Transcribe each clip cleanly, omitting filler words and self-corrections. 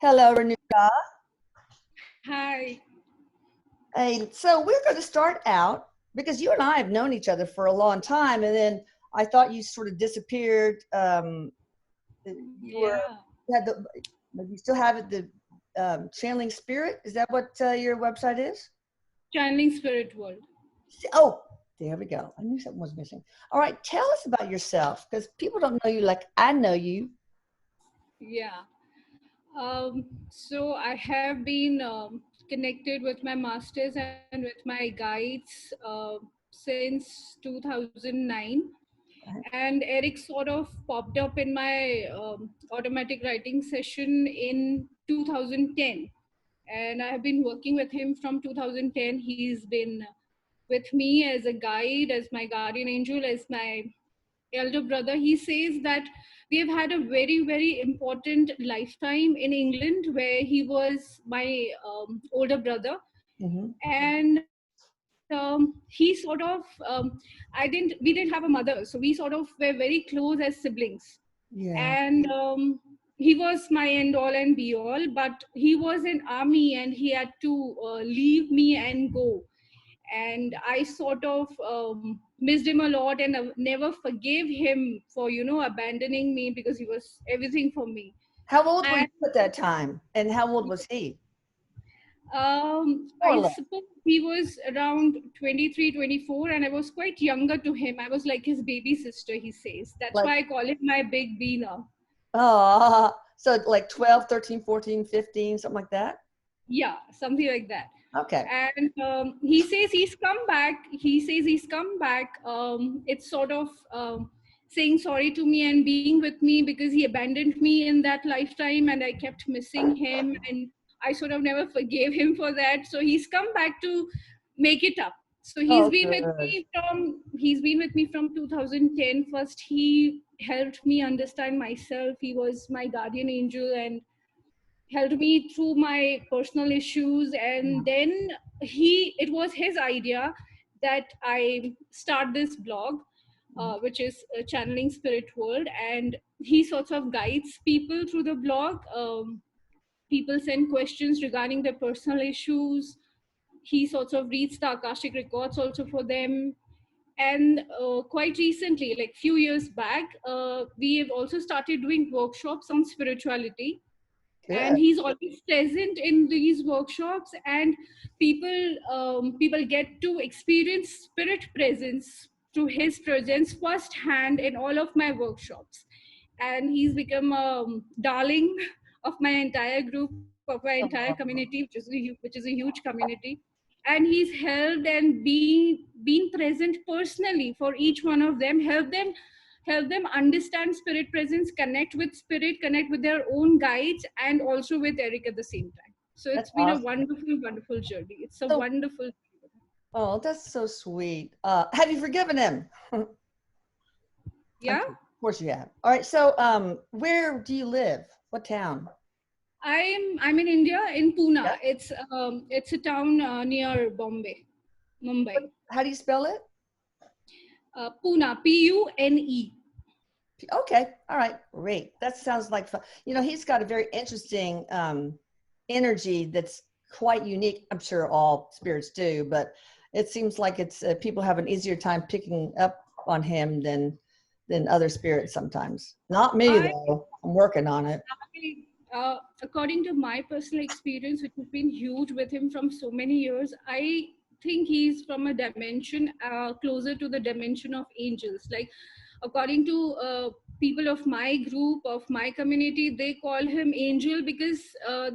Hello, Renuka. Hi. Hey, so we're going to start out because you and I have known each other for a long time, and then I thought you sort of disappeared. You were Yeah. you had the you still have it, the channeling spirit. Is that what your website is? Channeling Spirit World. Oh, there we go. I knew something was missing. All right, tell us about yourself because people don't know you like I know you. Yeah. So I have been connected with my masters and with my guides since 2009. And Erik sort of popped up in my automatic writing session in 2010. And I have been working with him from 2010. He's been with me as a guide, as my guardian angel, as my elder brother. He says that we have had a very, very important lifetime in England where he was my older brother. Mm-hmm. And he sort of, we didn't have a mother. So we sort of were very close as siblings. Yeah. And he was my end all and be all, but he was in army and he had to leave me and go. And I sort of missed him a lot, and I never forgave him for abandoning me, because he was everything for me. How old were you And at that time, and how old was he? More or I less. suppose he was around 23, 24, and I was quite younger to him. I was like his baby sister, he says. That's Like, why I call him my big B now. oh, so like 12, 13, 14, 15, something like that? Yeah, something like that. Okay. And he says he's come back. He says he's come back. It's sort of saying sorry to me and being with me, because he abandoned me in that lifetime and I kept missing him, and I sort of never forgave him for that. So he's come back to make it up. So Oh, good. he's been with me from 2010. First, he helped me understand myself. He was my guardian angel and helped me through my personal issues. And then it was his idea that I start this blog, which is Channeling Spirit World. And he sort of guides people through the blog. People send questions regarding their personal issues. He sort of reads the Akashic records also for them. And quite recently, like few years back, we have also started doing workshops on spirituality. And Good. he's always present in these workshops, and people get to experience spirit presence through his presence firsthand in all of my workshops. And he's become a darling of my entire group, of my entire community, Oh, which is a huge community. And he's helped and been present personally for each one of them, help them understand spirit presence, connect with spirit, connect with their own guides, and also with Erik at the same time. So that's it's been a awesome. wonderful, wonderful journey. It's a So, wonderful. oh, that's so sweet. Have you forgiven him? Yeah. Of course you have. All right. So, where do you live? What town? I'm in India, in Pune. Yeah. It's a town near Bombay, Mumbai. How do you spell it? Pune, Pune. Okay. All right. Great. That sounds like fun. He's got a very interesting energy that's quite unique. I'm sure all spirits do, but it seems like it's people have an easier time picking up on him than other spirits sometimes. Not me I though. I'm working on it. According to my personal experience, which has been huge with him from so many years, I think he's from a dimension closer to the dimension of angels. Like, according to people of my group, of my community, they call him angel because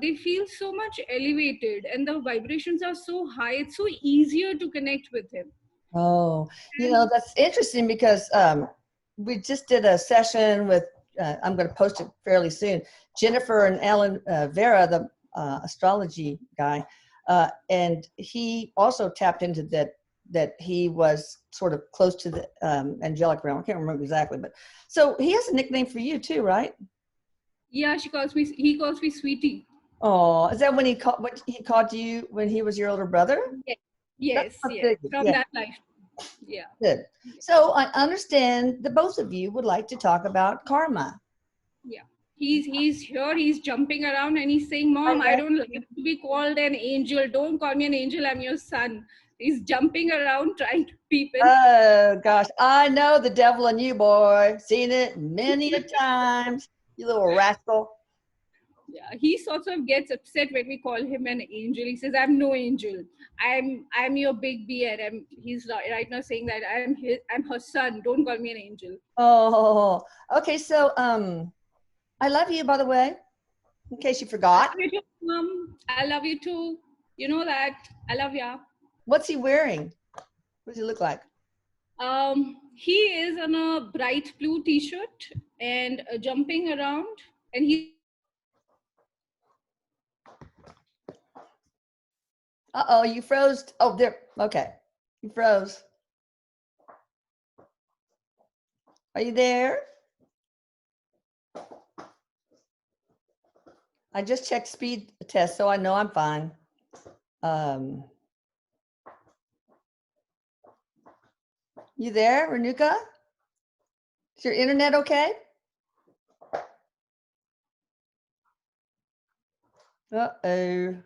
they feel so much elevated and the vibrations are so high. It's so easier to connect with him. Oh, And that's interesting because we just did a session with, I'm going to post it fairly soon, Jennifer and Alan Vera, the astrology guy. And he also tapped into that he was sort of close to the angelic realm. I can't remember exactly, but so he has a nickname for you too, right? yeah, he calls me sweetie. Oh, is that what he called you when he was your older brother? Yes, That's yes, what yes. big. From Yeah. that life. Yeah. Good. So I understand that both of you would like to talk about karma. Yeah. He's here, he's jumping around, and he's saying, Mom, I don't like to be called an angel. Don't call me an angel, I'm your son. He's jumping around trying to peep in. Oh gosh, I know the devil in you, boy. Seen it many a times. You little rascal. Yeah, he sort of gets upset when we call him an angel. He says, I'm no angel. I'm your big beard. He's right now saying that I'm her son. Don't call me an angel. Oh, okay. So, I love you, by the way, in case you I forgot. love you too, Mom. I love you too. You know that. I love ya. What's he wearing? What does he look like? He is on a bright blue t-shirt and jumping around, and he's Uh-oh, you froze. Oh, there. Okay. You froze. Are you there? I just checked speed test, so I know I'm fine. You there, Renuka? Is your internet okay? Uh-oh.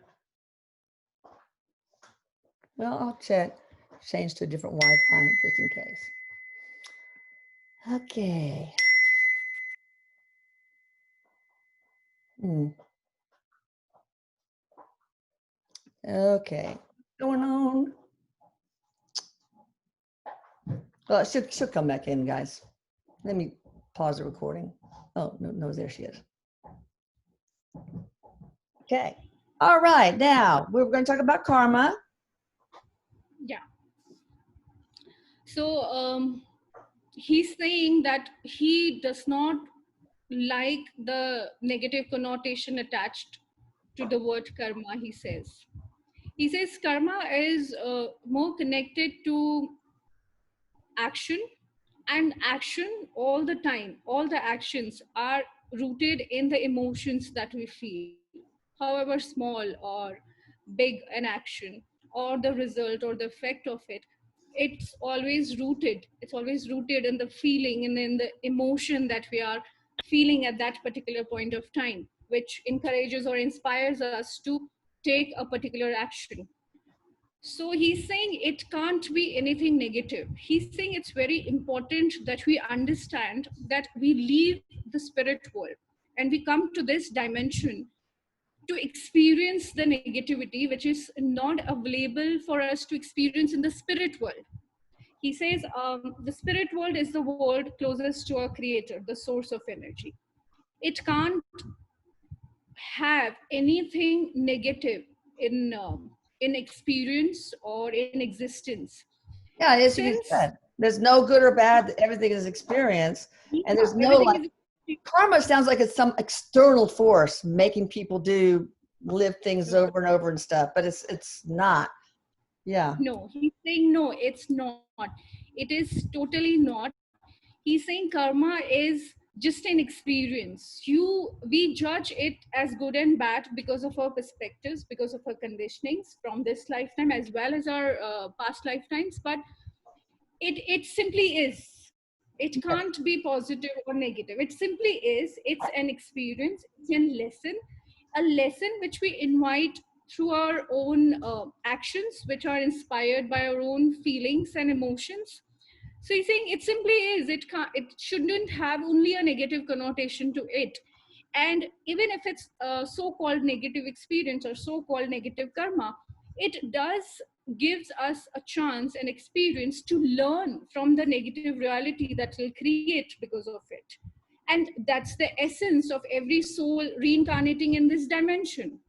Well, I'll check. Change to a different Wi-Fi just in case. Okay. Okay. What's going on? Well, she'll come back in, guys. Let me pause the recording. Oh, no, there she is. Okay. All right. Now we're going to talk about karma. yeah. So he's saying that he does not like the negative connotation attached to the word karma. He says karma is more connected to action, and action all the time, all the actions are rooted in the emotions that we feel, however small or big an action, or the result or the effect of it. It's always rooted in the feeling and in the emotion that we are feeling at that particular point of time, which encourages or inspires us to take a particular action. So he's saying it can't be anything negative. He's saying it's very important that we understand that we leave the spirit world and we come to this dimension to experience the negativity which is not available for us to experience in the spirit world. He says the spirit world is the world closest to our creator, the source of energy. It can't have anything negative in experience or in existence. Yeah, as you Since said, there's no good or bad. Everything is experience, and there's no everything like is karma. Sounds like it's some external force making people live things over and over and stuff, but it's not. Yeah. no, he's saying no, it's not. It is totally not. He's saying karma is just an experience. We judge it as good and bad because of our perspectives, because of our conditionings from this lifetime as well as our past lifetimes. But it simply is. It can't be positive or negative. It simply is. It's an experience. It's a lesson which we invite through our own actions, which are inspired by our own feelings and emotions. So he's saying it simply is. It shouldn't have only a negative connotation to it. And even if it's a so-called negative experience or so-called negative karma, it does gives us a chance and experience to learn from the negative reality that will create because of it. And that's the essence of every soul reincarnating in this dimension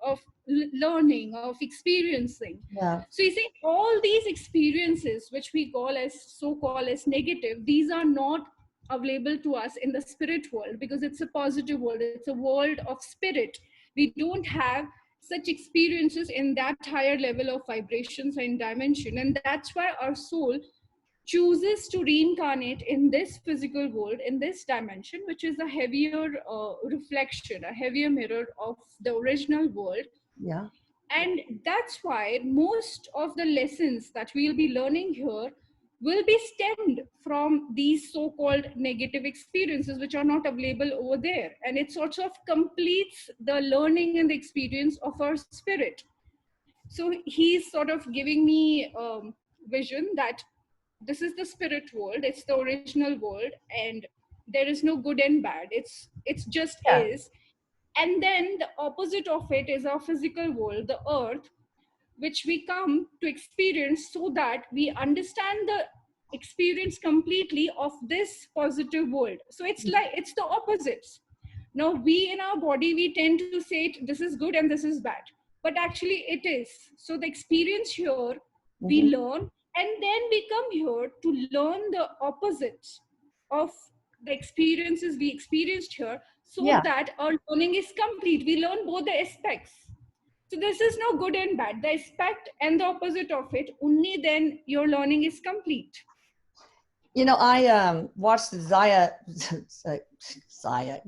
of learning, of experiencing. Yeah. So you see, all these experiences which we call as so-called as negative, these are not available to us in the spirit world because it's a positive world. It's a world of spirit. We don't have such experiences in that higher level of vibrations and dimension, and that's why our soul chooses to reincarnate in this physical world, in this dimension, which is a heavier reflection, a heavier mirror of the original world. Yeah. And that's why most of the lessons that we'll be learning here will be stemmed from these so-called negative experiences which are not available over there. And it sort of completes the learning and the experience of our spirit. So he's sort of giving me vision that this is the spirit world, it's the original world, and there is no good and bad, it's just Yeah. is. And then the opposite of it is our physical world, the earth, which we come to experience so that we understand the experience completely of this positive world. So it's like it's the opposites. Now we in our body, we tend to say this is good and this is bad, but actually it is. So the experience here, we learn, and then we come here to learn the opposites of the experiences we experienced here, so Yeah. that our learning is complete. We learn both the aspects. So this is no good and bad, the aspect and the opposite of it. Only then your learning is complete. You know, I watched the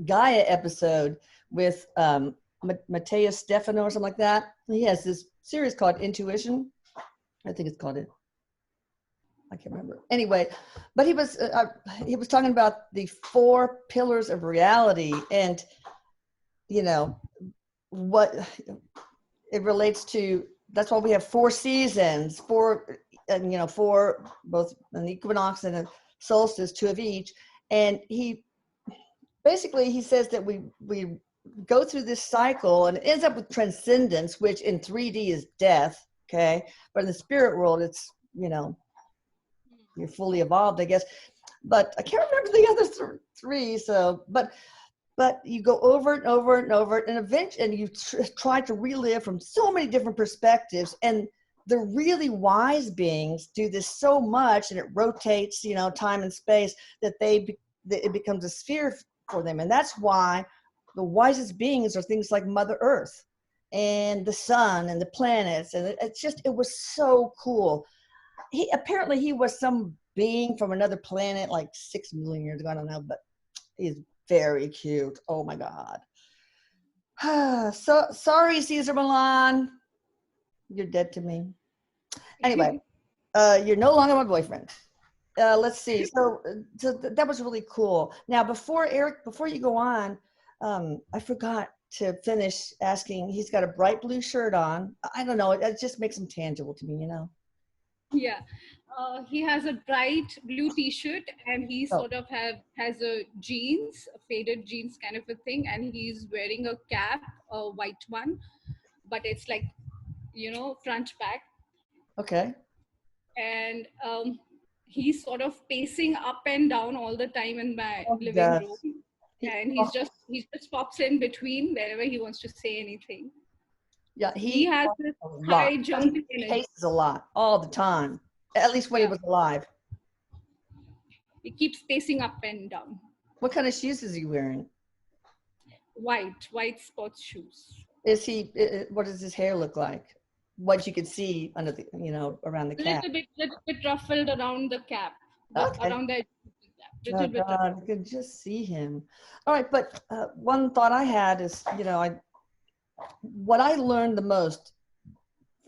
Gaia episode with Matteo Stefano or something like that. He has this series called Intuition. I think it's called it. I can't remember. Anyway, but he was talking about the 4 pillars of reality, and you know what it relates to. That's why we have 4 seasons, 4, and you know, 4 both an equinox and a solstice, 2 of each. And he says that we go through this cycle and it ends up with transcendence, which in 3D is death. Okay, but in the spirit world, it's, you know, you're fully evolved, I guess. But I can't remember the other 3. So, but you go over and over and over, and eventually, and you try to relive from so many different perspectives. And the really wise beings do this so much, and it rotates, you know, time and space, that it becomes a sphere for them. And that's why the wisest beings are things like Mother Earth and the sun and the planets. And it was so cool. He was some being from another planet like 6 million years ago. I don't know, but he's very cute. Oh my God. So sorry, Caesar Milan. You're dead to me. Anyway, you're no longer my boyfriend. Let's see. So that was really cool. Now, Erik, before you go on, I forgot to finish asking. He's got a bright blue shirt on. I don't know. It just makes him tangible to me, you know? Yeah. He has a bright blue t-shirt, and he Oh. sort of has a jeans, a faded jeans kind of a thing, and he's wearing a cap, a white one, but it's like, you know, front back. Okay. And he's sort of pacing up and down all the time in my Oh, living yes. room, and he just pops in between wherever he wants to say anything. Yeah, He has this high jumping He energy. paces a lot, all the time. At least when he was alive. He keeps pacing up and down. What kind of shoes is he wearing? White sports shoes. What does his hair look like? What you can see under the, you know, around the cap. Little bit ruffled around the cap, Okay. around the edge of the cap. Oh God, I can just see him. All right, but one thought I had is, you know, what I learned the most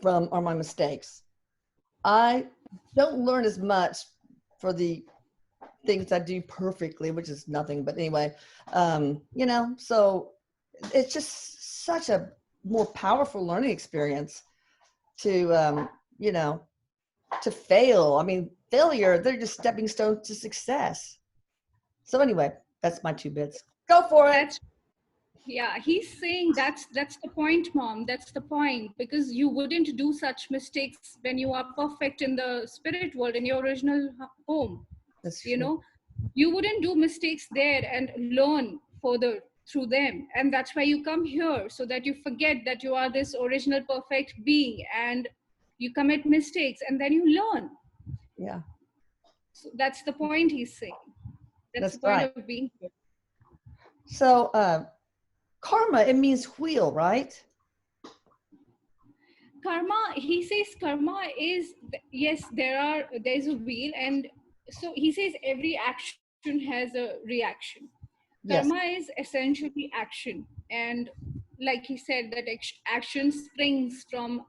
from are my mistakes. I don't learn as much for the things I do perfectly, which is nothing. But anyway, you know, so it's just such a more powerful learning experience to, you know, to fail. I mean, failure, they're just stepping stones to success. So anyway, that's my 2 bits. Go for it. Yeah, he's saying that's the point, Mom. That's the point, because you wouldn't do such mistakes when you are perfect in the spirit world, in your original home. That's you true. know, you wouldn't do mistakes there and learn further through them. And that's why you come here, so that you forget that you are this original perfect being, and you commit mistakes and then you learn. Yeah. So that's the point he's saying. That's the point right. of being here. So karma, it means wheel, right? Karma, he says karma is, yes, there's a wheel, and so he says every action has a reaction. Yes. Karma is essentially action, and like he said, that action springs from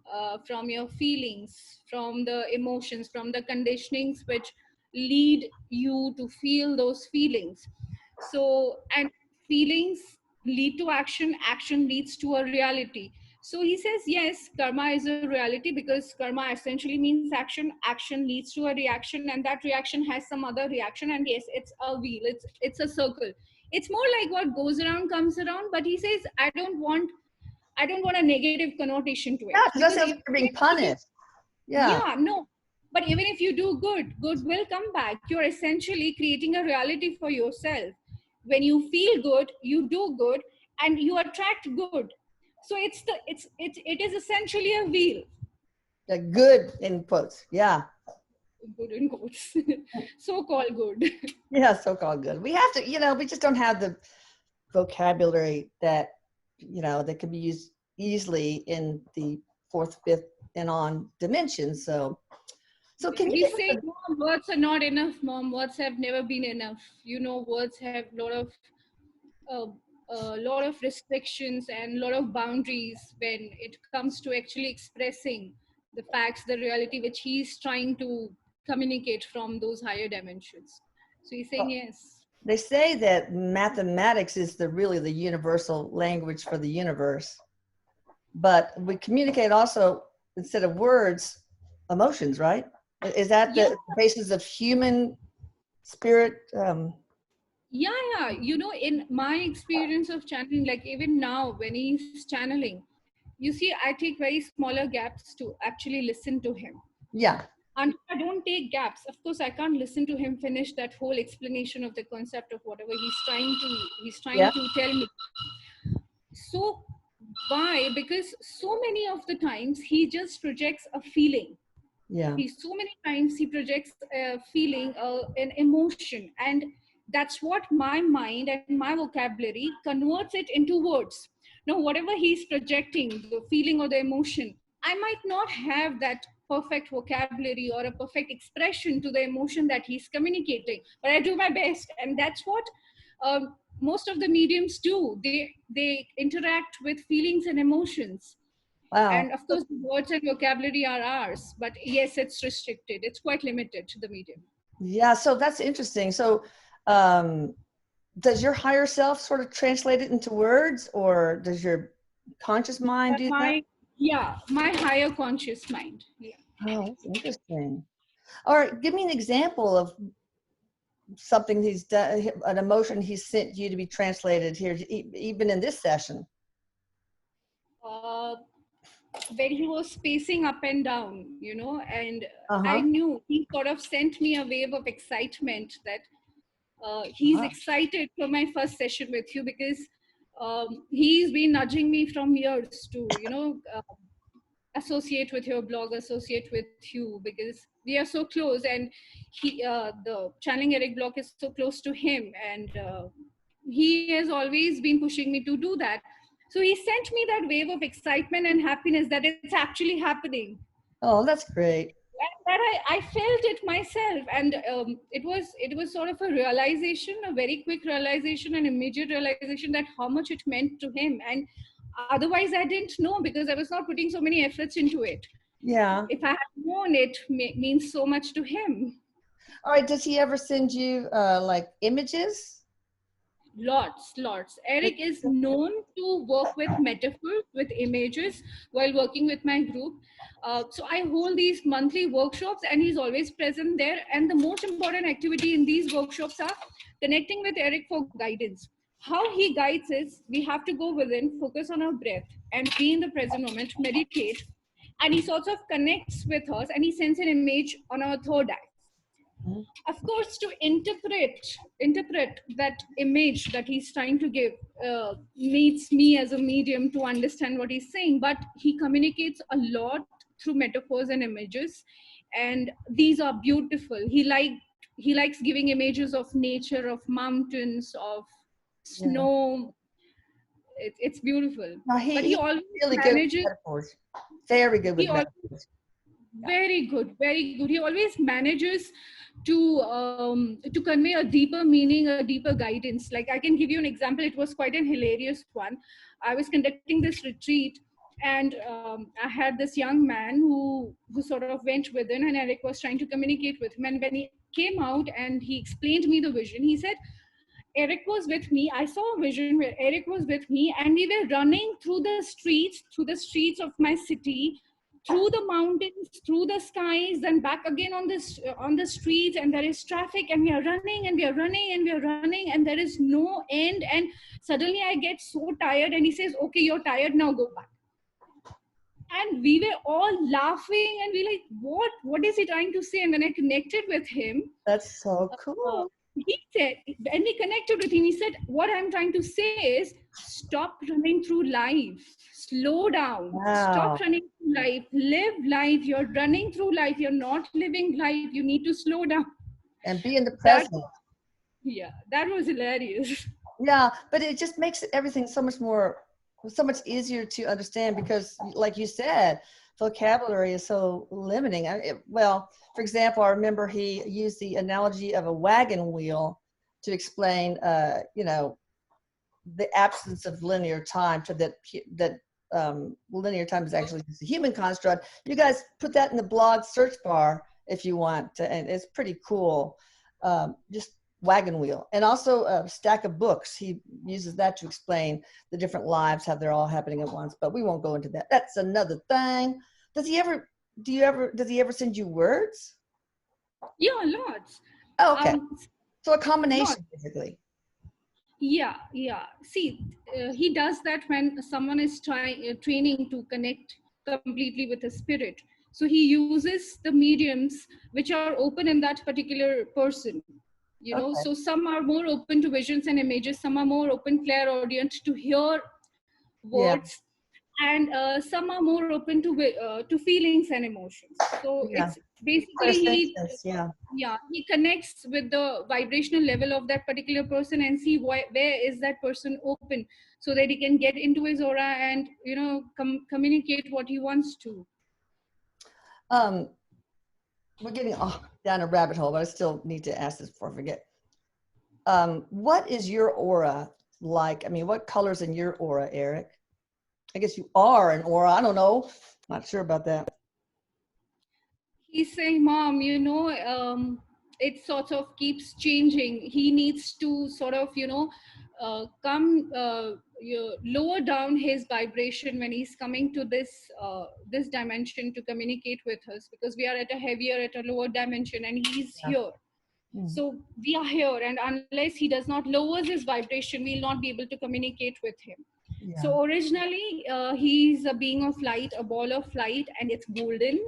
your feelings, from the emotions, from the conditionings which lead you to feel those feelings. So, and feelings lead to action, action leads to a reality. So he says, yes, karma is a reality because karma essentially means action, action leads to a reaction, and that reaction has some other reaction, and yes, it's a wheel, it's a circle. It's more like what goes around comes around, but he says, I don't want a negative connotation to it, Yeah, because that because sounds like you're being punished. Yeah. yeah, no. But even if you do good, good will come back. You're essentially creating a reality for yourself. When you feel good, you do good, and you attract good. So it is essentially a wheel. The good in quotes. Yeah. Good in quotes. So-called good. Yeah, so-called good. We have to, we just don't have the vocabulary that, that can be used easily in the fourth, fifth, and on dimensions. So can you We give say, us Mom, words are not enough, Mom. Words have never been enough. Words have uh, a lot of restrictions and a lot of boundaries when it comes to actually expressing the facts, the reality which he's trying to communicate from those higher dimensions. So he's saying yes. they say that mathematics is really the universal language for the universe, but we communicate also, instead of words, emotions, right? Is that Yeah, the basis of human spirit? yeah. In my experience of channeling, like even now when he's channeling, you see, I take very smaller gaps to actually listen to him. Yeah. And I don't take gaps. Of course, I can't listen to him finish that whole explanation of the concept of whatever he's trying Yeah. to tell me. So why? Because so many of the times he just projects a feeling. Yeah. So many times he projects a feeling, an emotion, and that's what my mind and my vocabulary converts it into words. Now, whatever he's projecting, the feeling or the emotion, I might not have that perfect vocabulary or a perfect expression to the emotion that he's communicating, but I do my best, and that's what most of the mediums do. They interact with feelings and emotions, Wow. and of course, the words and vocabulary are ours, but yes, it's restricted. It's quite limited to the medium. Yeah. So that's interesting. So, um, does your higher self sort of translate it into words, or does your conscious mind do that? My higher conscious mind. Yeah. Oh, that's interesting. All right, give me an example of something he's done, an emotion he sent you to be translated here, even in this session. Uh, when he was pacing up and down, and I Uh-huh. knew he sort of sent me a wave of excitement that he's Wow. excited for my first session with you because he's been nudging me from years to, associate with your blog, associate with you, because we are so close, and the channeling Erik blog is so close to him, and he has always been pushing me to do that. So he sent me that wave of excitement and happiness that it's actually happening. Oh, that's great. That I felt it myself, and it was sort of a realization, a very quick realization, an immediate realization that how much it meant to him, and otherwise I didn't know because I was not putting so many efforts into it. Yeah. If I had known it means so much to him. All right, does he ever send you like images? Lots. Erik is known to work with metaphors, with images while working with my group. So I hold these monthly workshops, and he's always present there. And the most important activity in these workshops are connecting with Erik for guidance. How he guides is we have to go within, focus on our breath, and be in the present moment, meditate. And he sort of connects with us, and he sends an image on our third eye. Of course, to interpret that image that he's trying to give needs me as a medium to understand what he's saying, but he communicates a lot through metaphors and images, and these are beautiful. He likes giving images of nature, of mountains, of Yeah. snow. It's beautiful, No, but he he's always really good with manages metaphors. Very good he with always metaphors. very good. He always manages to convey a deeper meaning, a deeper guidance. Like, I can give you an example. It was quite an hilarious one. I was conducting this retreat, and I had this young man who sort of went within, and Erik was trying to communicate with him. And came out and he explained me the vision. He said, Eric was with me. I saw a vision where Eric was with me, and we were running through the streets of my city, through the mountains, through the skies, and back again on the streets. And there is traffic, and we are running, and we are running, and we are running, and there is no end. And suddenly, I get so tired, and he says, "Okay, you're tired now. Go back." And we were all laughing, and we like, what is he trying to say? And when I connected with him, That's so uh, cool. he said, when we connected with him, he said, what I'm trying to say is, stop running through life, slow down, Wow. stop running through life, live life. You're running through life, you're not living life, you need to slow down. And be in the That, present. yeah, that was hilarious. Yeah, but it just makes everything so much easier to understand because, like you said, vocabulary is so limiting. Well, for example, I remember he used the analogy of a wagon wheel to explain, the absence of linear time, to that linear time is actually just a human construct. You guys put that in the blog search bar if you want to, and it's pretty cool. Just wagon wheel, and also a stack of books. He uses that to explain the different lives, how they're all happening at once, but we won't go into that. That's another thing. Does he ever send you words? Yeah, lots. Oh, okay. So a Lots. combination, basically. Yeah. See, he does that when someone is training to connect completely with the spirit. So he uses the mediums which are open in that particular person. Okay. So some are more open to visions and images, some are more open clairaudient to hear Yeah. words, and some are more open to feelings and emotions. So Yeah. it's basically he connects with the vibrational level of that particular person and see where is that person open, so that he can get into his aura and communicate what he wants to. We're getting down a rabbit hole, but I still need to ask this before I forget. What is your aura like? I mean, what colors in your aura, Eric? I guess you are an aura. I don't know. Not sure about that. He's saying, Mom, it sort of keeps changing. He needs to sort of, come lower down his vibration when he's coming to this dimension to communicate with us, because we are at a lower dimension, and he's here. So we are here, and unless he does not lower his vibration, we'll not be able to communicate with him. Yeah. So originally, he's a being of light, a ball of light, and it's golden.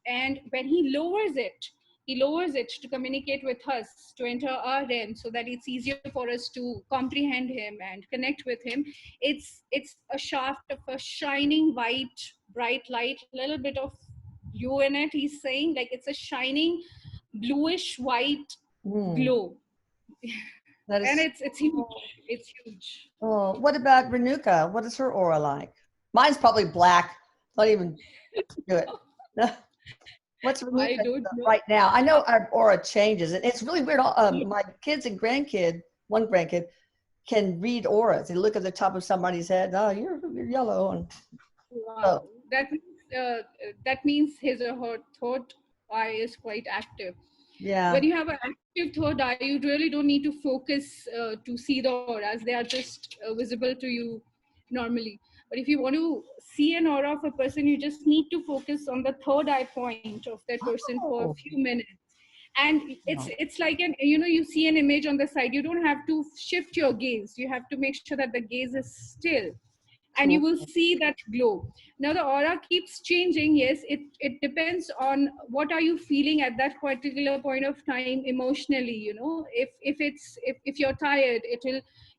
And when he lowers it to communicate with us, to enter our realm, so that it's easier for us to comprehend him and connect with him. It's a shaft of a shining white, bright light, a little bit of blue in it. He's saying, like, it's a shining bluish white glow. That is, and it's huge. It's huge. Oh, what about Renuka? What is her aura like? Mine's probably black. Not even do it. What's I Renuka don't know. right now? I know our aura changes, and it's really weird. My kids and one grandkid, can read auras. They look at the top of somebody's head. Oh, you're yellow. And wow. That means his or her third eye is quite active. Yeah. When you have an active third eye, you really don't need to focus to see the auras. They are just visible to you normally. But if you want to see an aura of a person, you just need to focus on the third eye point of that person for a few minutes. And it's like you see an image on the side. You don't have to shift your gaze. You have to make sure that the gaze is still, and you will see that glow. Now the aura keeps changing. Yes, it depends on what are you feeling at that particular point of time emotionally. If you're tired,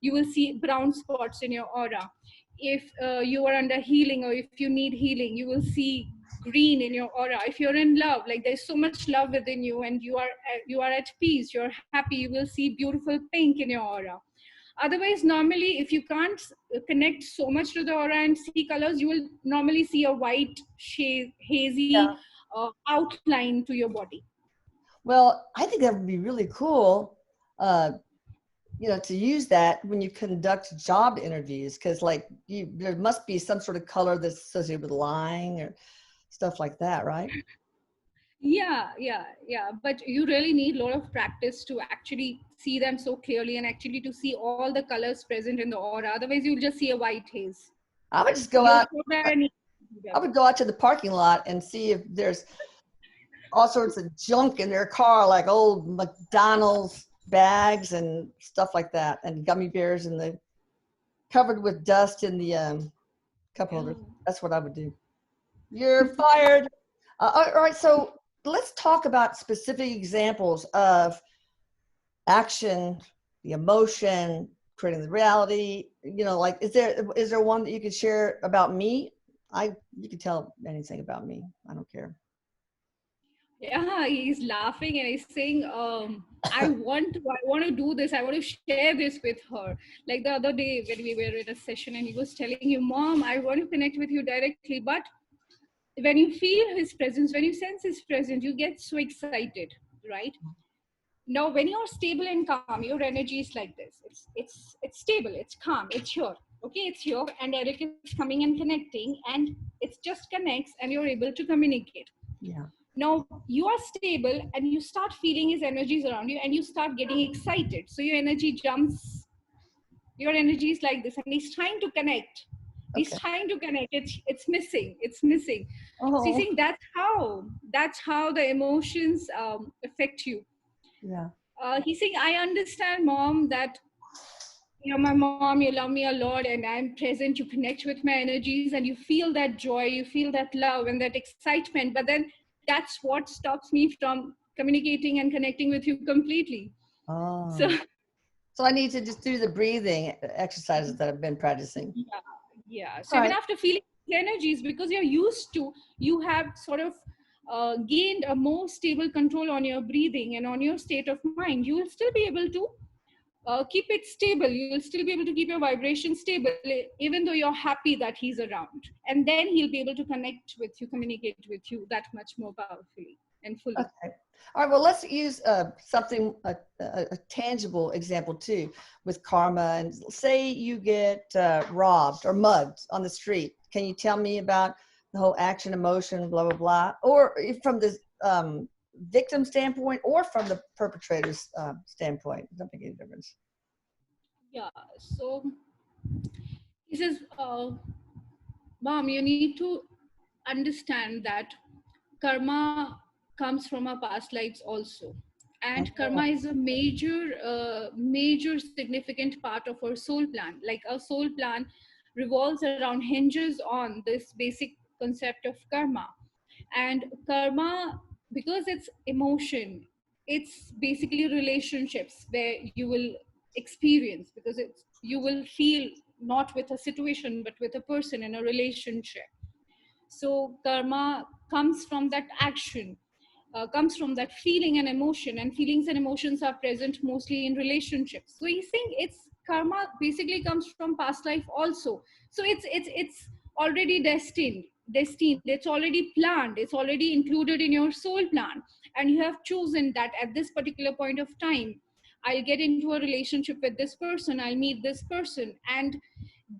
you will see brown spots in your aura. If you are under healing, or if you need healing, you will see green in your aura. If you're in love, like there's so much love within you, and you are at peace, you're happy, you will see beautiful pink in your aura. Otherwise, normally, if you can't connect so much to the aura and see colors, you will normally see a white, hazy outline to your body. Well, I think that would be really cool, to use that when you conduct job interviews, because there must be some sort of color that's associated with lying or stuff like that, right? Yeah. But you really need a lot of practice to actually see them so clearly and actually to see all the colors present in the aura. Otherwise, you'll just see a white haze. I would just go Your out. aura needs to be I would go out to the parking lot and see if there's all sorts of junk in their car, like old McDonald's bags and stuff like that, and gummy bears in the covered with dust in the cup holder. That's what I would do. You're fired. All right, so let's talk about specific examples of action, the emotion, creating the reality. You know, like is there one that you could share about me? You can tell anything about me. I don't care. Yeah, he's laughing and he's saying, I want to do this. I want to share this with her. Like the other day when we were in a session and he was telling you, Mom, I want to connect with you directly. But when you feel his presence, when you sense his presence, you get so excited, right? Now, when you're stable and calm, your energy is like this. It's stable, it's calm, it's here. Okay, it's here, and Erik is coming and connecting, and it just connects, and you're able to communicate. Yeah. Now you are stable, and you start feeling his energies around you, and you start getting excited. So your energy jumps. Your energy is like this, and he's trying to connect. He's Okay. trying to connect. It's missing. It's missing. So you Oh. think that's how the emotions affect you. Yeah. He's saying, I understand, Mom, that you're my mom, you love me a lot, and I'm present. You connect with my energies, and you feel that joy, you feel that love and that excitement. But then that's what stops me from communicating and connecting with you completely. So, Oh. So I need to just do the breathing exercises that I've been practicing. yeah. So All even right. after feeling energies, because you're used to, you have sort of gained a more stable control on your breathing and on your state of mind. You will still be able to keep it stable. You'll still be able to keep your vibration stable, even though you're happy that he's around. And then he'll be able to connect with you, communicate with you that much more powerfully and fully. Okay. All right. Well, let's use something, a tangible example too, with karma. And say you get robbed or mugged on the street. Can you tell me about the whole action, emotion, blah, blah, blah, or from the victim standpoint or from the perpetrator's standpoint? It doesn't make any difference. Yeah. So he says, Mom, you need to understand that karma comes from our past lives also. And karma is a major significant part of our soul plan. Like our soul plan revolves around, hinges on this basic concept of karma. And karma, because it's emotion, it's basically relationships where you will experience, because it's, you will feel not with a situation but with a person in a relationship. So karma comes from that action, comes from that feeling and emotion, and feelings and emotions are present mostly in relationships. So he's saying it's karma basically comes from past life also. So it's already destined, it's already planned, it's already included in your soul plan, and you have chosen that at this particular point of time, I'll get into a relationship with this person, I'll meet this person, and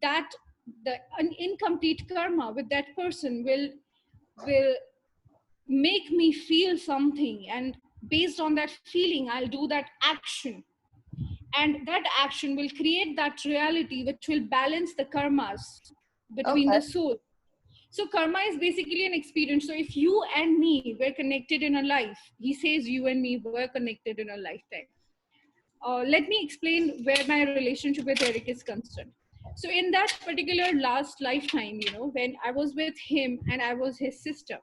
that the an incomplete karma with that person will make me feel something, and based on that feeling I'll do that action, and that action will create that reality which will balance the karmas between Okay. the soul. So karma is basically an experience. So if you and me were connected in a life, he says you and me were connected in a lifetime. Let me explain where my relationship with Erik is concerned. So in that particular last lifetime, when I was with him and I was his sister,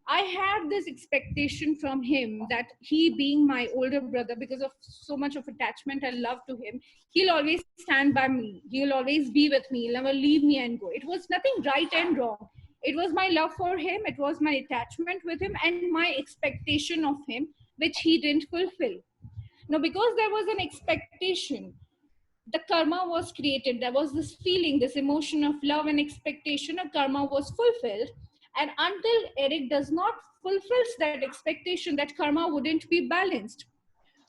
I had this expectation from him that he, being my older brother, because of so much of attachment and love to him, he'll always stand by me. He'll always be with me. He'll never leave me and go. It was nothing right and wrong. It was my love for him. It was my attachment with him and my expectation of him, which he didn't fulfill. Now, because there was an expectation, the karma was created. There was this feeling, this emotion of love and expectation, a karma was fulfilled. And until Erik does not fulfills that expectation, that karma wouldn't be balanced.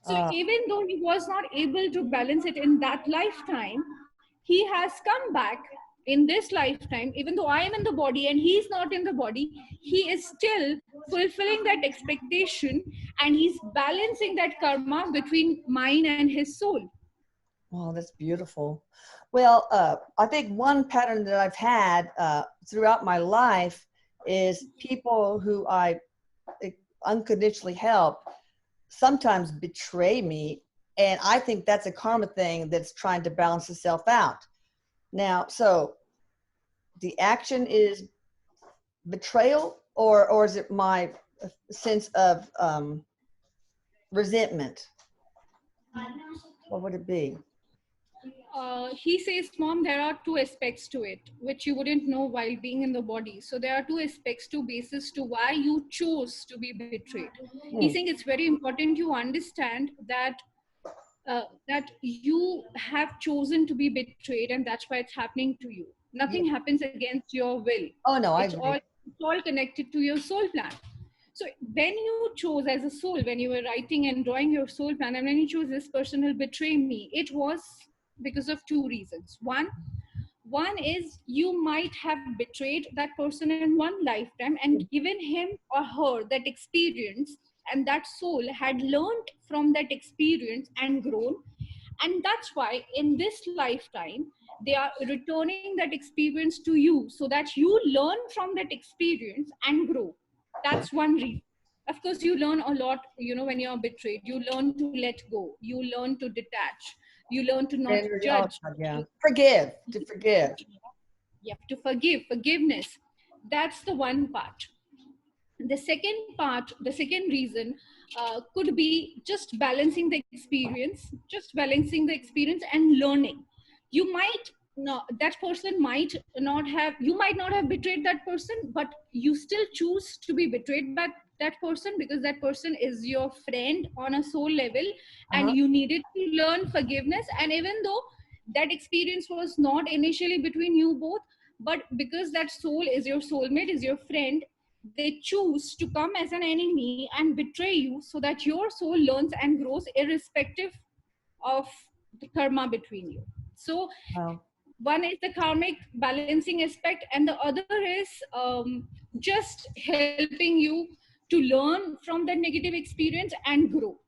So even though he was not able to balance it in that lifetime, he has come back in this lifetime. Even though I am in the body and he is not in the body, he is still fulfilling that expectation, and he's balancing that karma between mine and his soul. Oh, that's beautiful. Well, I think one pattern that I've had throughout my life is people who I unconditionally help sometimes betray me. And I think that's a karma thing that's trying to balance itself out. Now, so the action is betrayal, or is it my sense of resentment? What would it be? He says, Mom, there are two aspects to it, which you wouldn't know while being in the body. So there are two aspects, two bases to why you chose to be betrayed. He's saying it's very important you understand that that you have chosen to be betrayed, and that's why it's happening to you. Nothing happens against your will. Oh no, I It's agree. all connected to your soul plan. So when you chose as a soul, when you were writing and drawing your soul plan, and when you chose this person will betray me, it was because of two reasons. One is you might have betrayed that person in one lifetime and given him or her that experience, and that soul had learned from that experience and grown. And that's why in this lifetime, they are returning that experience to you so that you learn from that experience and grow. That's one reason. Of course, you learn a lot, when you're betrayed. You learn to let go, you learn to detach, you learn to not Energy, oh, judge. God, yeah. Forgive, to forgive. You have to forgiveness. That's the one part. The second part, the second reason could be just balancing the experience and learning. You might not, that person might not have, you might not have betrayed that person, but you still choose to be betrayed by that person because that person is your friend on a soul level, and Uh-huh. you needed to learn forgiveness. And even though that experience was not initially between you both, but because that soul is your soulmate, is your friend, they choose to come as an enemy and betray you so that your soul learns and grows irrespective of the karma between you. So Wow. one is the karmic balancing aspect, and the other is just helping you to learn from that negative experience and grow.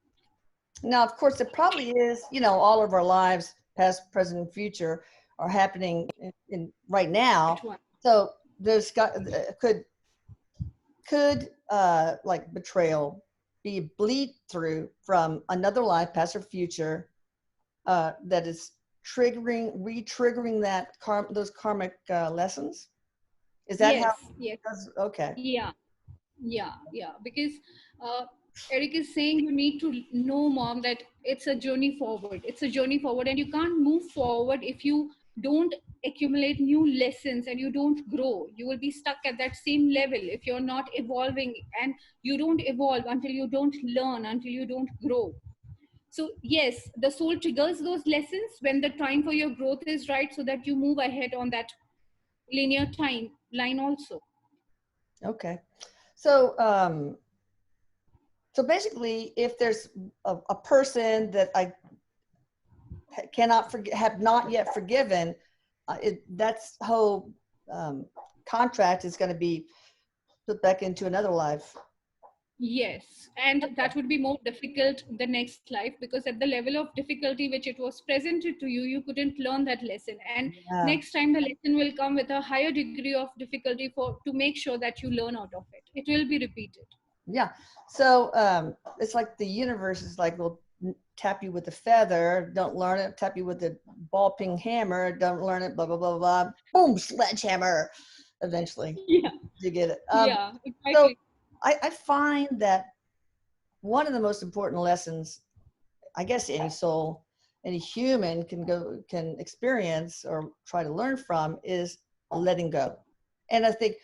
Now, of course, it probably is, all of our lives, past, present, and future, are happening in right now. At once. So there's could like betrayal be a bleed through from another life, past or future, that is re-triggering those karmic lessons? Is that how? Yes. Okay. Yeah, because uh, Eric is saying you need to know, Mom, that it's a journey forward. It's a journey forward, and you can't move forward if you don't accumulate new lessons and you don't grow. You will be stuck at that same level if you're not evolving, and you don't evolve until you don't learn, until you don't grow. So yes, the soul triggers those lessons when the time for your growth is right, so that you move ahead on that linear timeline also. Okay. So so basically, if there's a person that I cannot forget, have not yet forgiven, that's whole contract is going to be put back into another life. Yes, and that would be more difficult the next life, because at the level of difficulty which it was presented to you, you couldn't learn that lesson. And Yeah. next time the lesson will come with a higher degree of difficulty for to make sure that you learn out of it. It will be repeated. Yeah. So it's like the universe is like, we'll tap you with a feather, don't learn it, tap you with a ball peen hammer, don't learn it, blah, blah, blah, blah. Boom, sledgehammer. Eventually, Yeah, you get it. yeah, So exactly. I find that one of the most important lessons, I guess any soul, any human can experience or try to learn from, is letting go. And I think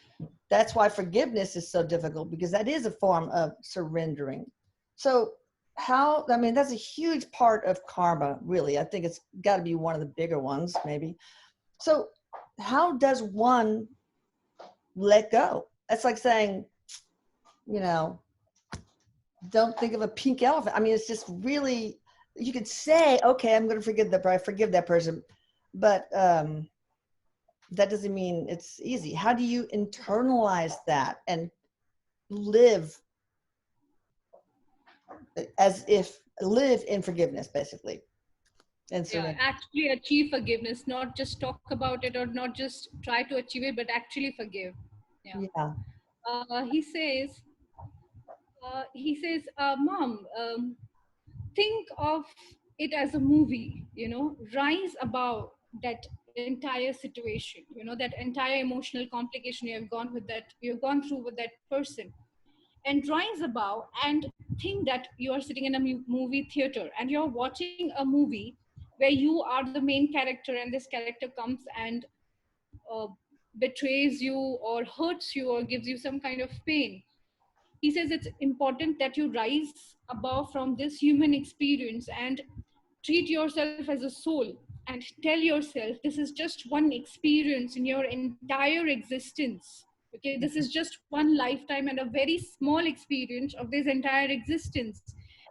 that's why forgiveness is so difficult, because that is a form of surrendering. So that's a huge part of karma, really. I think it's got to be one of the bigger ones, maybe. So how does one let go? That's like saying, you know, don't think of a pink elephant. I mean, it's just really, you could say, okay, I'm going to forgive that person, but that doesn't mean it's easy. How do you internalize that and live live in forgiveness, basically, and Yeah, surrender. actually achieve forgiveness, not just talk about it or not just try to achieve it, but actually forgive. Yeah. Yeah. He says, Mom, think of it as a movie, rise above that entire situation, that entire emotional complication you've gone through with that person, and rise above and think that you are sitting in a movie theater and you're watching a movie where you are the main character, and this character comes and uh, betrays you or hurts you or gives you some kind of pain. He says it's important that you rise above from this human experience and treat yourself as a soul, and tell yourself this is just one experience in your entire existence. Okay, this is just one lifetime and a very small experience of this entire existence,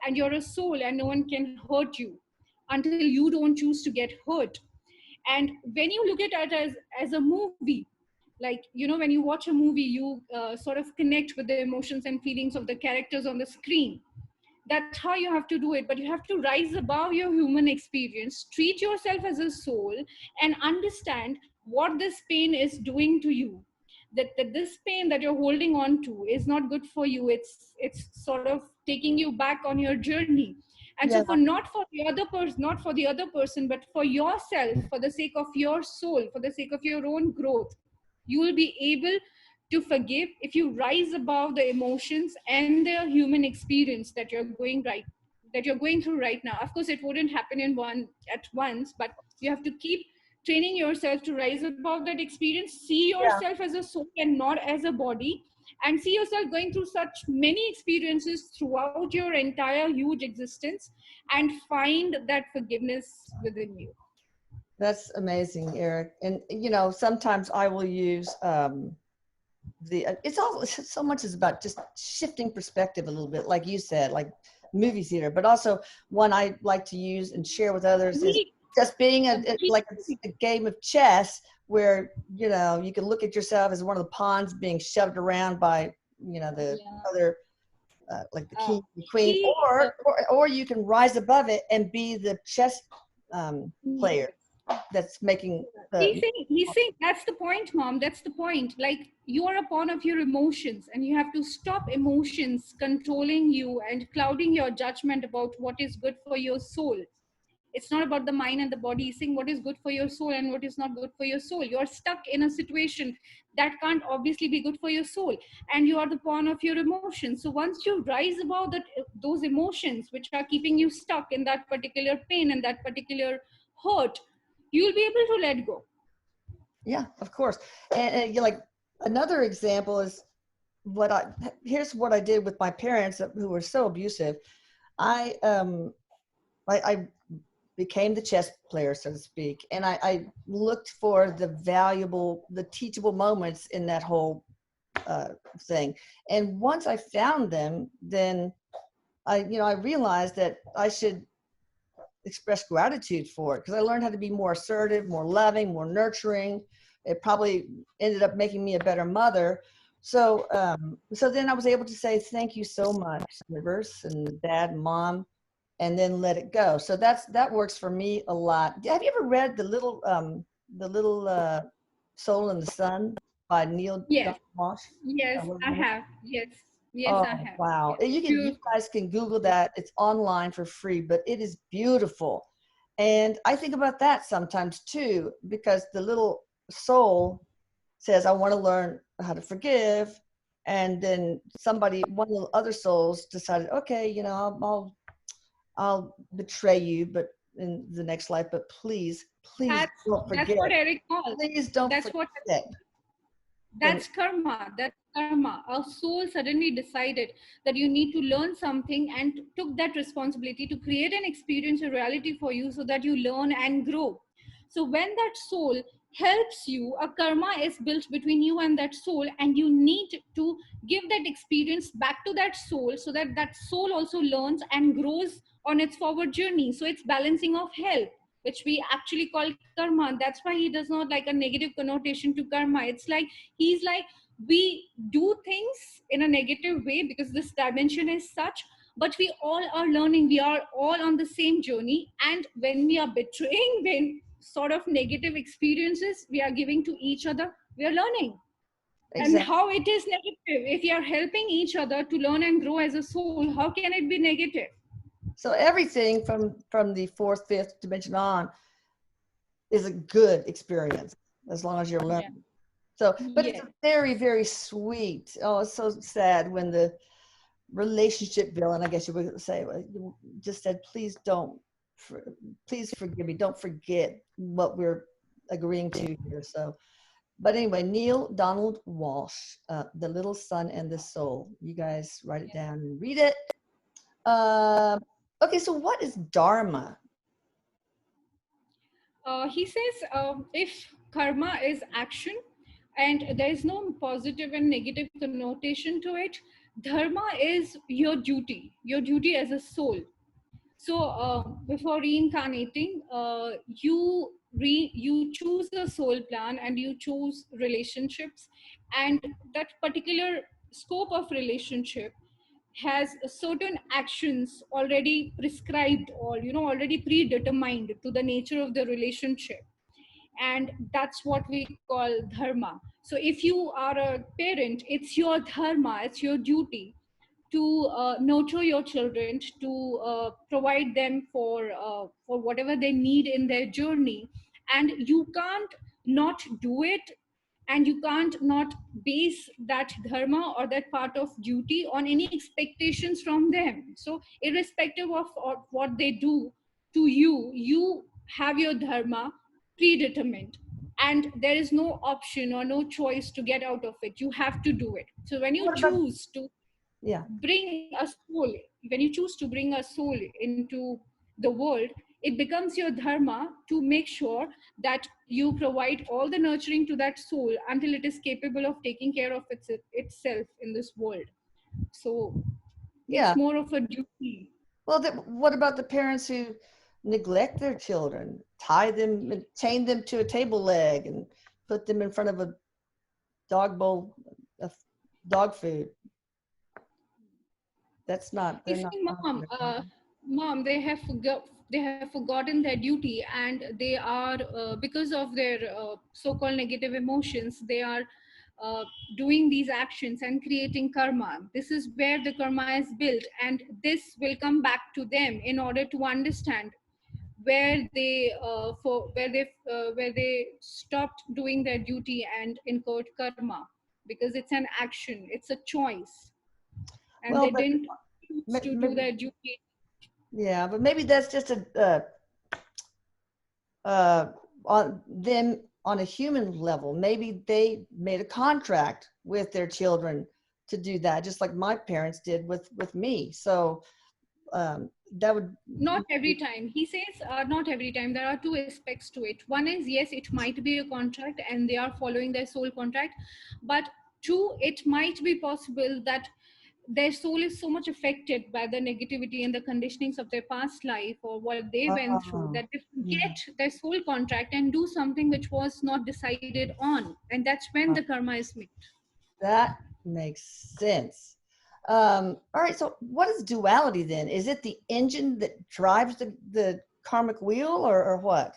and you're a soul and no one can hurt you until you don't choose to get hurt. And when you look at it as a movie, like, when you watch a movie, you sort of connect with the emotions and feelings of the characters on the screen. That's how you have to do it, but you have to rise above your human experience, treat yourself as a soul, and understand what this pain is doing to you. That this pain that you're holding on to is not good for you. It's sort of taking you back on your journey. And so, Yeah. for not for the other person, not for the other person, but for yourself, for the sake of your soul, for the sake of your own growth, you will be able to forgive if you rise above the emotions and the human experience that you're going through right now. Of course, it wouldn't happen in one at once, but you have to keep training yourself to rise above that experience, see Yeah. yourself as a soul and not as a body, and see yourself going through such many experiences throughout your entire huge existence, and find that forgiveness within you. That's amazing, Eric. And sometimes I will use it's all so much is about just shifting perspective a little bit, like you said, like movie theater. But also, one I like to use and share with others is We, just being we, like a game of chess where you can look at yourself as one of the pawns being shoved around by the yeah, other like the uh, king, the queen, he, or you can rise above it and be the chess yes. player that's making He's the saying, he's saying that's the point, Mom. That's the point. Like, you are a pawn of your emotions, and you have to stop emotions controlling you and clouding your judgment about what is good for your soul. It's not about the mind and the body. He's saying what is good for your soul and what is not good for your soul. You're stuck in a situation that can't obviously be good for your soul, and you are the pawn of your emotions. So once you rise above those emotions which are keeping you stuck in that particular pain and that particular hurt, you'll be able to let go. yeah, of course. And like another example is here's what I did with my parents who were so abusive. I I became the chess player, so to speak, and I looked for the teachable moments in that whole thing. And once I found them, then I realized that I should express gratitude for it, because I learned how to be more assertive, more loving, more nurturing. It probably ended up making me a better mother. So then I was able to say thank you so much, universe and dad and mom, and then let it go. So that works for me a lot. Have you ever read the little Soul in the Sun by Neil Yes, Donald Walsh? yes, I have. Yes, yes, I Oh have. wow! Yes. You guys can Google that. It's online for free, but it is beautiful. And I think about that sometimes too, because the little soul says, "I want to learn how to forgive," and then one of the other souls decided, "Okay, I'll betray you, but in the next life, but please That's don't that's forget. what Eric calls. Please don't That's what forget." And That's karma. That's karma. Our soul suddenly decided that you need to learn something and took that responsibility to create an experience, a reality for you so that you learn and grow. So when that soul helps you, a karma is built between you and that soul, and you need to give that experience back to that soul so that that soul also learns and grows on its forward journey. So it's balancing of help. which we actually call karma. That's why he does not like a negative connotation to karma. It's like he's like, we do things in a negative way because this dimension is such, but we all are learning, we are all on the same journey. And when we are betraying, when sort of negative experiences we are giving to each other, we are learning. And Exactly. how it is negative, if you are helping each other to learn and grow as a soul, how can it be negative? So everything from the fourth, fifth dimension on is a good experience as long as you're Yeah. learning. So, but it's Yeah. a very, very sweet. Oh, it's so sad when the relationship villain, I guess you would say, just said, please don't, please forgive me. Don't forget what we're agreeing to here. So, but anyway, Neil Donald Walsh, The Little Sun and the Soul. You guys write it down and read it. Okay, so what is Dharma? He says, if karma is action and there is no positive and negative connotation to it, dharma is your duty as a soul. So before reincarnating, you choose a soul plan and you choose relationships, and that particular scope of relationship has certain actions already prescribed, or already predetermined to the nature of the relationship, and that's what we call dharma. So if you are a parent, it's your dharma, it's your duty to nurture your children, to provide them for whatever they need in their journey, and you can't not do it, and you can't not base that dharma or that part of duty on any expectations from them. So irrespective of what they do to you, you have your dharma predetermined, and there is no option or no choice to get out of it. You have to do it. So when you What about, choose to yeah. bring a soul, when you choose to bring a soul into the world, it becomes your dharma to make sure that you provide all the nurturing to that soul until it is capable of taking care of itself in this world. So Yeah. it's more of a duty. Well, what about the parents who neglect their children, tie them, and chain them to a table leg, and put them in front of a dog bowl of dog food? That's not. You They're not see, honoring their parents. mom, they have forgotten their duty, and they are because of their so-called negative emotions, they are uh, doing these actions and creating karma. This is where the karma is built, and this will come back to them in order to understand where they where they stopped doing their duty and incurred karma, because it's an action, it's a choice, and Well, they but didn't choose to do maybe, their duty. yeah, but maybe that's just on them on a human level. Maybe they made a contract with their children to do that, just like my parents did with me. So that would. Not every time, he says, not every time. There are two aspects to it. One is, yes, it might be a contract and they are following their soul contract, but two, it might be possible that their soul is so much affected by the negativity and the conditionings of their past life or what they went through, Oh, that they yeah. forget their soul contract and do something which was not decided on, and that's when the karma is made. That makes sense. All right. So, what is duality then? Is it the engine that drives the karmic wheel, or what?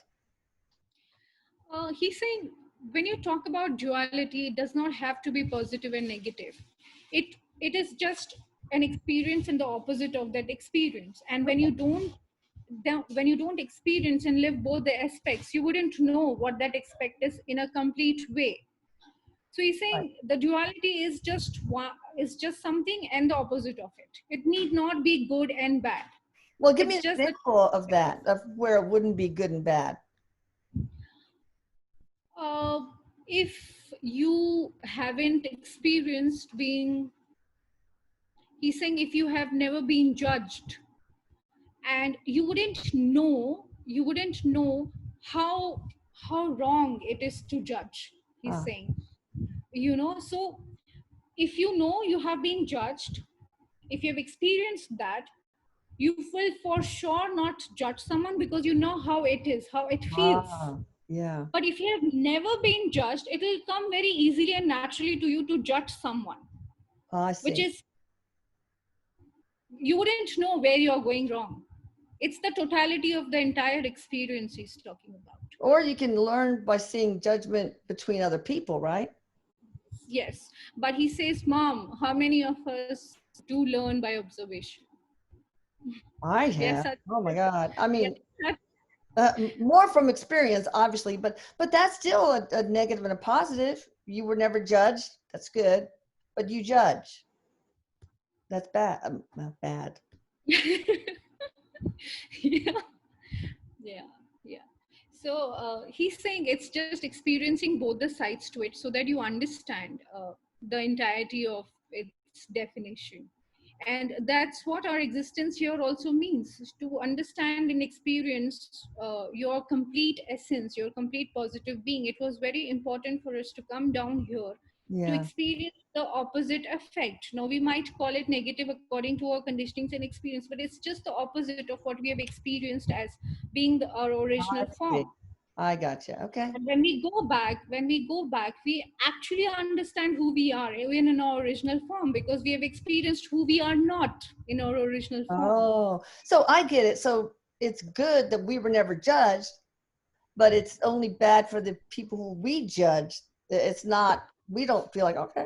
He's saying, when you talk about duality, it does not have to be positive and negative. It is just an experience and the opposite of that experience. And when you don't experience and live both the aspects, you wouldn't know what that aspect is in a complete way. So he's Right. saying the duality is just one, is just something and the opposite of it. It need not be good and bad. Well, give me It's an just the example of that, of where it wouldn't be good and bad. uh, if you haven't experienced being, he's saying, if you have never been judged, and you wouldn't know how wrong it is to judge, he's Huh. saying. So if you know you have been judged, if you've experienced that, you will for sure not judge someone because you know how it is, how it feels. Ah, yeah. But if you have never been judged, it will come very easily and naturally to you to judge someone, Oh, I which see. is, you wouldn't know where you're going wrong. It's the totality of the entire experience he's talking about. Or you can learn by seeing judgment between other people, right? Yes. But he says, Mom, how many of us do learn by observation? I We have have. such, Oh my God. I we have mean, such. more from experience, obviously, but that's still a negative and a positive. You were never judged. That's good, but you judge. That's bad. Bad. Yeah. Yeah. Yeah. So he's saying it's just experiencing both the sides to it so that you understand the entirety of its definition. And that's what our existence here also means, to understand and experience your complete essence, your complete positive being. It was very important for us to come down here to Yeah. experience the opposite effect. Now, we might call it negative according to our conditionings and experience, but it's just the opposite of what we have experienced as being our I original see. form. I gotcha. Okay. And when we go back, we actually understand who we are, even in our original form, because we have experienced who we are not in our original form. Oh, so I get it. So it's good that we were never judged, but it's only bad for the people who we judge. It's not, we don't feel like, okay,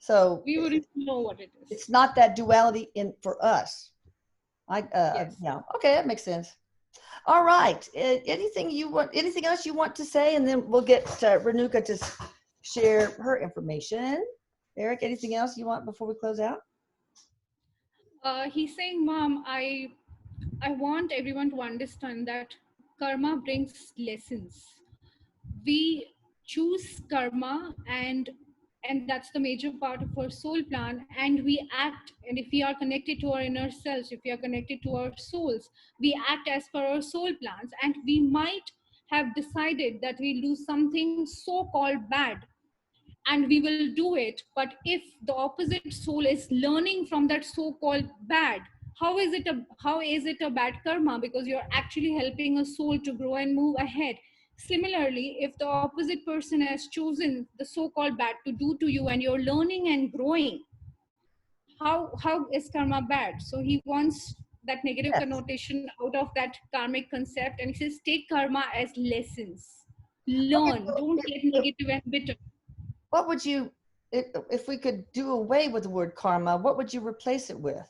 so We wouldn't know what it is. it's not that duality in for us. Yes. Yeah, okay, that makes sense. All right. Anything else you want to say? And then we'll get Renuka to share her information. Erik, anything else you want before we close out? He's saying, Mom, I want everyone to understand that karma brings lessons. We choose karma, and that's the major part of our soul plan, and we act, and if we are connected to our inner selves, if we are connected to our souls, we act as per our soul plans, and we might have decided that we'll do something so called bad, and we will do it. But if the opposite soul is learning from that so called bad, how is it a bad karma? Because you're actually helping a soul to grow and move ahead. Similarly, if the opposite person has chosen the so called bad to do to you and you're learning and growing, how is karma bad? So he wants that negative Yes. connotation out of that karmic concept, and he says take karma as lessons. Okay. Learn, So don't get negative and bitter. what would you, if we could do away with the word karma, what would you replace it with?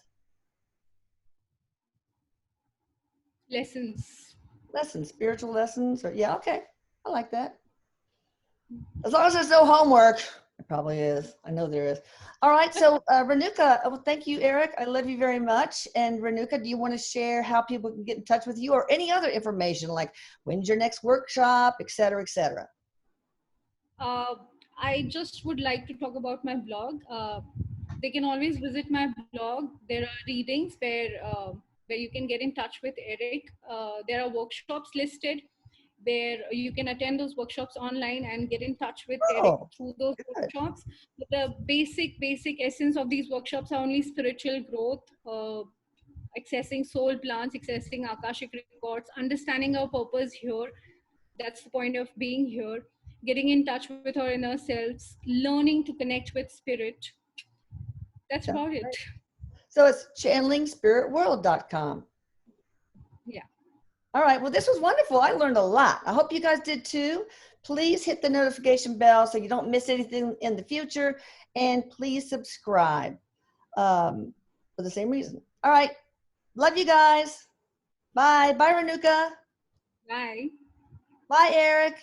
Lessons. Lessons, spiritual lessons, or yeah, okay. I like that. As long as there's no homework, it probably is. I know there is. All right. So Renuka, well, thank you, Erik. I love you very much. And Renuka, do you want to share how people can get in touch with you or any other information like when's your next workshop, et cetera, et cetera? uh, I just would like to talk about my blog. They can always visit my blog. There are readings where you can get in touch with Erik. There are workshops listed where you can attend those workshops online and get in touch with Erik Oh, through those good. workshops. But the basic essence of these workshops are only spiritual growth, accessing soul plans, accessing Akashic records, understanding our purpose here. That's the point of being here. Getting in touch with our inner selves, learning to connect with spirit. That's Sounds about it. great. So it's channelingspiritworld.com. Yeah. All right. Well, this was wonderful. I learned a lot. I hope you guys did too. Please hit the notification bell so you don't miss anything in the future. And please subscribe for the same reason. All right. Love you guys. Bye. Bye, Renuka. Bye. Bye, Erik.